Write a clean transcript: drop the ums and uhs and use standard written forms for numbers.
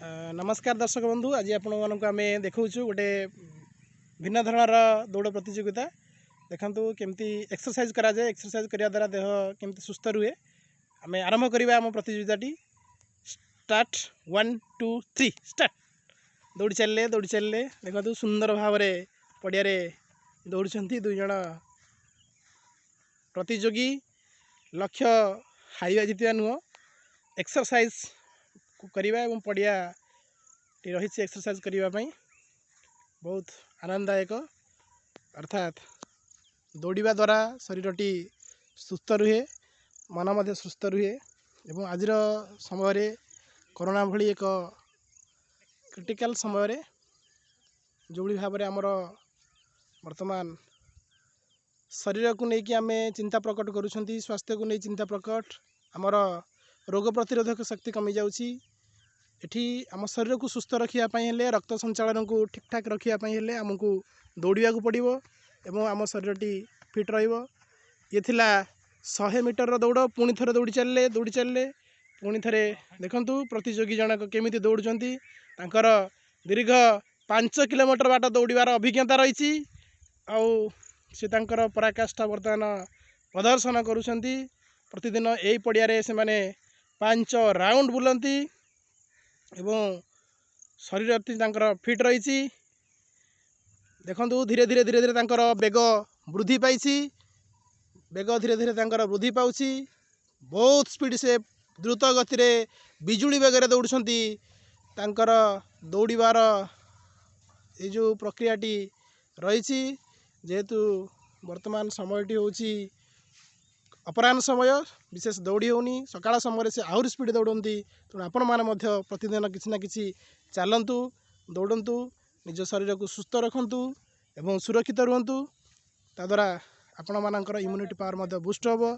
नमस्कार दर्शक बंधु, आज आपण मानक आम देखा गोटे भिन्न धरणर दौड़ प्रतियोगिता देखु केमती एक्सरसाइज करा जाए। एक्सरसाइज करने द्वारा देह केमती सुस्थ रुहे। आम आरंभ करवा आम प्रतियोगिताटी। Start 1 2 3 start. दौड़ी चलले देखो सुंदर भाव में पड़िया दौड़ दुई जन प्रतियोगी। लक्ष्य हारिवा जितवा नुह, एक्सरसाइज करवा पड़िया रही एक्सरसाइज करने बहुत आनंददायक। अर्थात दौड़ा द्वारा शरीरटी सुस्थ रुहे, मन मध्य सुस्थ रुहे। एवं आज समय कोरोना भली एक क्रिटिकल समय जो भाव में आमर वर्तमान शरीर को लेकिन आम चिंता प्रकट करुँच, स्वास्थ्य को नहीं चिंता प्रकट, आमर रोग प्रतिरोधक शक्ति कमी जाऊँगी। एठी आम शरीर को सुस्थ रखापी रक्त संचालन को ठीक ठाक रखापी आमको दौड़ा पड़ो एवं आम शरीरटी फिट ये थिला 100 मीटर दौड़। पुणी थे दौड़ी चलले पुणी थे देखु प्रतियोगी जनक केमी दौड़ती। दीर्घ 5 किलोमीटर बाट दौड़ार अभिज्ञता रही से पराकाष्ठा बर्तमान प्रदर्शन करुँच। प्रतिदिन यही पड़िया से माने 5 राउंड बुलती एवं शरीर फिट रही। देखु धीरे धीरे धीरे धीरे बेग वृद्धि पाई, बेग धीरे धीरे वृद्धि पाँच। बहुत स्पीड से द्रुत गति रे बिजुली बेगर दौड़ती। दौड़ार ये जो प्रक्रियाटी रही जेहेतु वर्तमान समयटी हूँ अपराह्न समय, विशेष दौड़ी होनी। सकाळ समय से आहरी स्पीड दौड़ती। तेणु आपण मैंने प्रतिदिन किसी ना कि चलतु, दौड़तु, निज शरीर को सुस्थ रखु एवं सुरक्षित रुहतु। ताद्वारा आपण मानकर इम्यूनिटी पावर बुस्ट हे।